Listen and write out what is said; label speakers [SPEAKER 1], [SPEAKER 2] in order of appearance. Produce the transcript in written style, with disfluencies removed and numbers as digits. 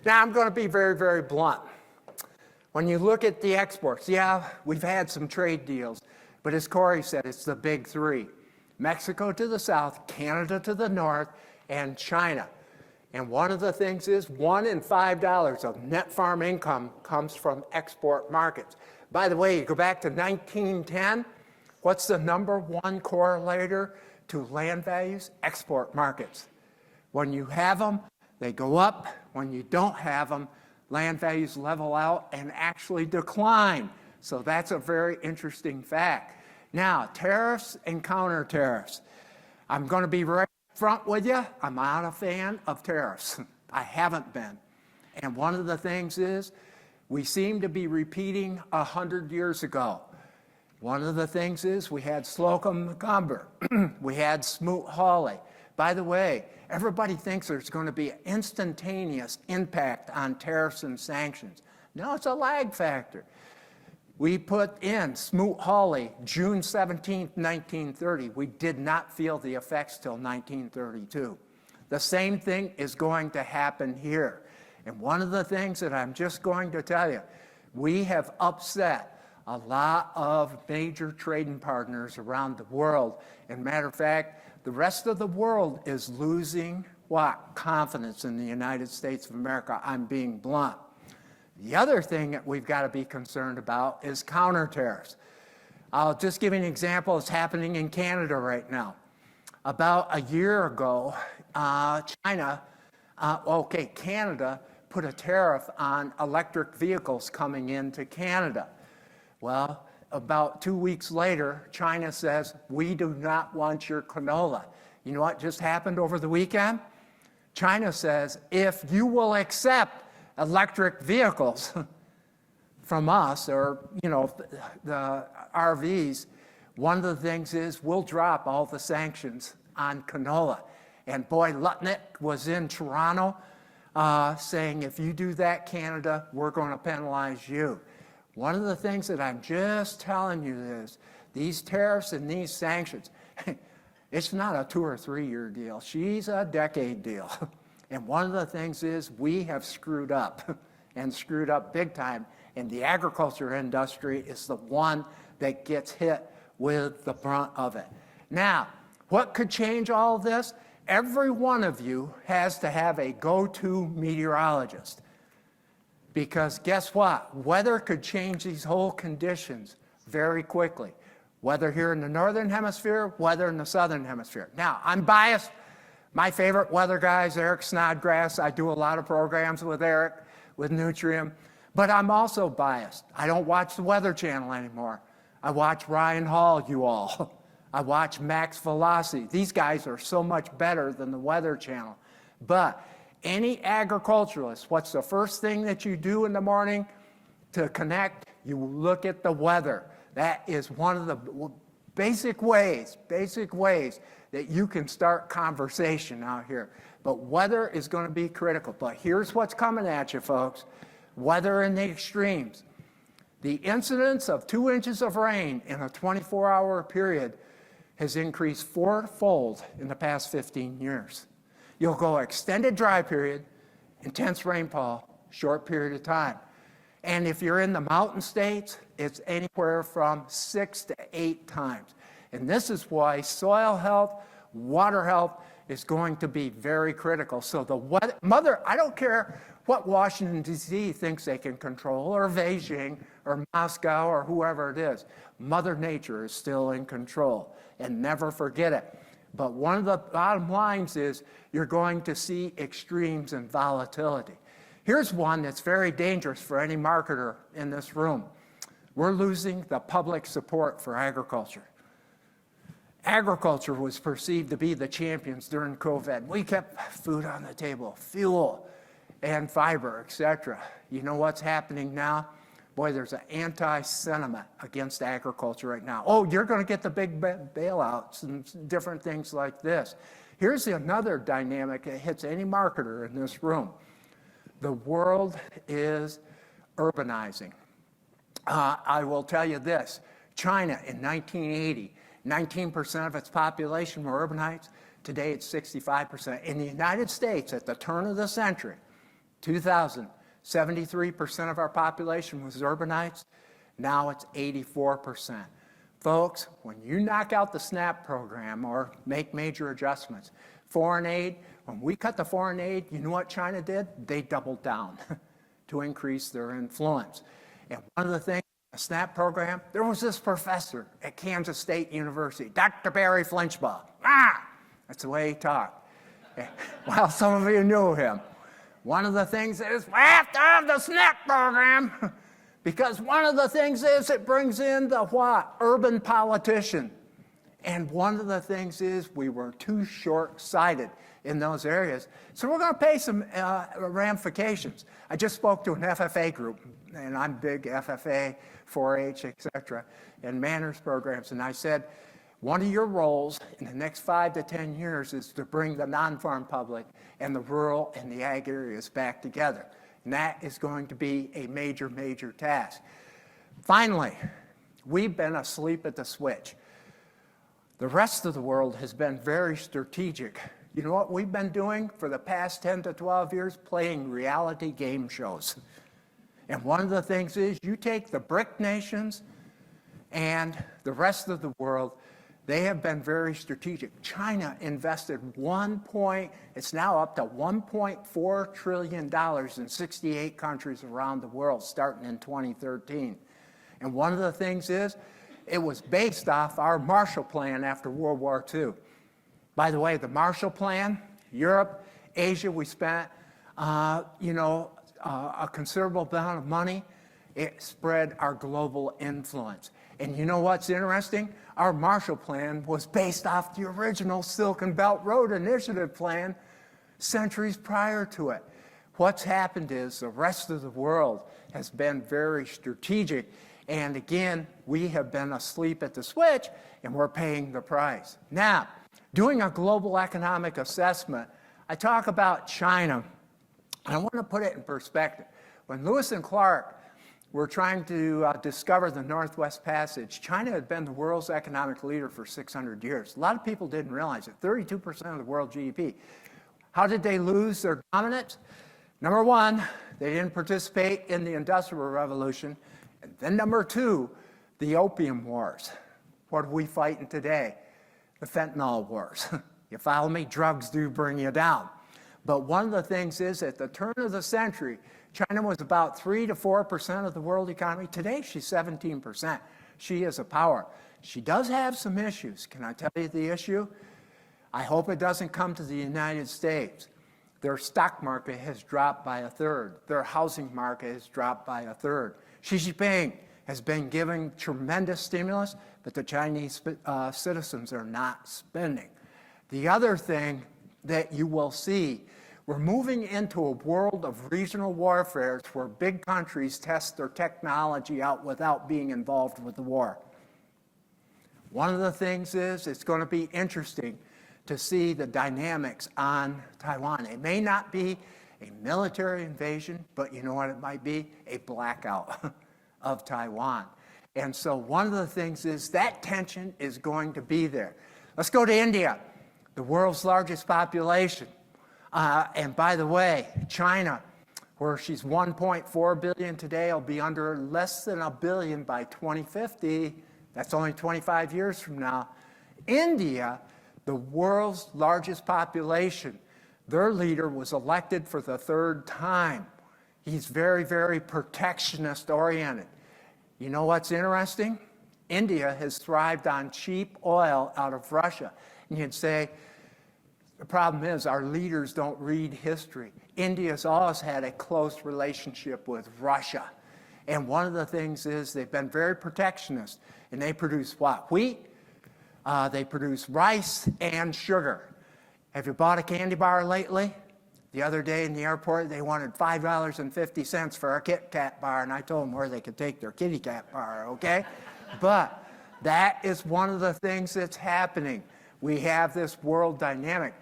[SPEAKER 1] Now, I'm going to be very, very blunt. When you look at the exports, yeah, we've had some trade deals, but as Corey said, it's the big three. Mexico to the south, Canada to the north, and China. And one of the things is $1 in $5 of net farm income comes from export markets. By the way, you go back to 1910, what's the number one correlator to land values? Export markets. When you have them, they go up. When you don't have them, land values level out and actually decline. So that's a very interesting fact. Now, tariffs and counter tariffs. I'm going to be right front with you. I'm not a fan of tariffs. I haven't been. And one of the things is we seem to be repeating 100 years ago. One of the things is we had Slocum McCumber. We had Smoot-Hawley. By the way, everybody thinks there's going to be an instantaneous impact on tariffs and sanctions. No, it's a lag factor. We put in Smoot-Hawley June 17, 1930. We did not feel the effects till 1932. The same thing is going to happen here. And one of the things that I'm just going to tell you, we have upset a lot of major trading partners around the world. And matter of fact, the rest of the world is losing what? Confidence in the United States of America. I'm being blunt. The other thing that we've got to be concerned about is counter tariffs. I'll just give you an example. It's happening in Canada right now. About a year ago, Canada put a tariff on electric vehicles coming into Canada. Well, about 2 weeks later, China says, we do not want your canola. You know what just happened over the weekend? China says, if you will accept electric vehicles from us, or, you know, the RVs, one of the things is we'll drop all the sanctions on canola. And boy, Lutnick was in Toronto saying, if you do that, Canada, we're going to penalize you. One of the things that I'm just telling you is these tariffs and these sanctions, it's not a 2 or 3 year deal. She's a decade deal. And one of the things is we have screwed up and screwed up big time. And the agriculture industry is the one that gets hit with the brunt of it. Now, what could change all of this? Every one of you has to have a go-to meteorologist. Because guess what? Weather could change these whole conditions very quickly. Weather here in the northern hemisphere, weather in the southern hemisphere. Now, I'm biased. My favorite weather guy is Eric Snodgrass. I do a lot of programs with Eric, with Nutriem. But I'm also biased. I don't watch the Weather Channel anymore. I watch Ryan Hall, you all. I watch Max Velocity. These guys are so much better than the Weather Channel. But any agriculturalist, what's the first thing that you do in the morning to connect? You look at the weather. That is one of the basic ways that you can start conversation out here. But weather is going to be critical. But here's what's coming at you, folks. Weather in the extremes. The incidence of 2 inches of rain in a 24-hour period has increased 4-fold in the past 15 years. You'll go extended dry period, intense rainfall, short period of time. And if you're in the mountain states, it's anywhere from 6 to 8 times. And this is why soil health, water health is going to be very critical. So the mother, I don't care what Washington, D.C. thinks they can control, or Beijing, or Moscow, or whoever it is. Mother Nature is still in control. And never forget it. But one of the bottom lines is you're going to see extremes and volatility. Here's one that's very dangerous for any marketer in this room. We're losing the public support for agriculture. Agriculture was perceived to be the champions during COVID. We kept food on the table, fuel and fiber, etc. You know what's happening now? Boy, there's an anti-sentiment against agriculture right now. Oh, you're going to get the big bailouts and different things like this. Here's another dynamic that hits any marketer in this room. The world is urbanizing. I will tell you this. China in 1980, 19% of its population were urbanites. Today it's 65%. In the United States, at the turn of the century, 2000, 73% of our population was urbanites. Now it's 84%. Folks, when you knock out the SNAP program or make major adjustments, foreign aid, when we cut the foreign aid, you know what China did? They doubled down to increase their influence. And one of the things, the SNAP program, there was this professor at Kansas State University, Dr. Barry Flinchbaugh. That's the way he talked. Well, some of you knew him. One of the things is we have to have the SNAP program because one of the things is it brings in the what? Urban politician. And one of the things is we were too short-sighted in those areas. So we're going to pay some ramifications. I just spoke to an FFA group, and I'm big FFA, 4-H, et cetera, and manners programs. And I said, one of your roles in the next 5 to 10 years is to bring the non-farm public and the rural and the ag areas back together. And that is going to be a major, major task. Finally, we've been asleep at the switch. The rest of the world has been very strategic. You know what we've been doing for the past 10 to 12 years? Playing reality game shows. And one of the things is you take the BRIC nations and the rest of the world, they have been very strategic. China invested it's now up to $1.4 trillion in 68 countries around the world, starting in 2013. And one of the things is, it was based off our Marshall Plan after World War II. By the way, the Marshall Plan, Europe, Asia, we spent, a considerable amount of money. It spread our global influence. And you know what's interesting? Our Marshall Plan was based off the original Silk and Belt Road Initiative plan centuries prior to it. What's happened is the rest of the world has been very strategic. And again, we have been asleep at the switch, and we're paying the price. Now, doing a global economic assessment, I talk about China, and I want to put it in perspective. When Lewis and Clark were trying to discover the Northwest Passage, China had been the world's economic leader for 600 years. A lot of people didn't realize it, 32% of the world GDP. How did they lose their dominance? Number one, they didn't participate in the Industrial Revolution. And then number two, the Opium Wars. What are we fighting today? The fentanyl wars. You follow me? Drugs do bring you down. But one of the things is, at the turn of the century, China was about 3 to 4% of the world economy. Today, she's 17%. She is a power. She does have some issues. Can I tell you the issue? I hope it doesn't come to the United States. Their stock market has dropped by 1/3. Their housing market has dropped by 1/3. Xi Jinping has been giving tremendous stimulus, but the Chinese citizens are not spending. The other thing that you will see, we're moving into a world of regional warfare where big countries test their technology out without being involved with the war. One of the things is, it's going to be interesting to see the dynamics on Taiwan. It may not be a military invasion, but you know what it might be? A blackout of Taiwan. And so one of the things is that tension is going to be there. Let's go to India, the world's largest population. And by the way, China, where she's 1.4 billion today, will be under less than 1 billion by 2050. That's only 25 years from now. India, the world's largest population, their leader was elected for the 3rd time. He's very, very protectionist oriented. You know what's interesting? India has thrived on cheap oil out of Russia. And you'd say, the problem is our leaders don't read history. India's always had a close relationship with Russia. And one of the things is they've been very protectionist. And they produce what? Wheat. They produce rice and sugar. Have you bought a candy bar lately? The other day in the airport, they wanted $5.50 for a Kit Kat bar, and I told them where they could take their kitty cat bar, okay? But that is one of the things that's happening. We have this world dynamic.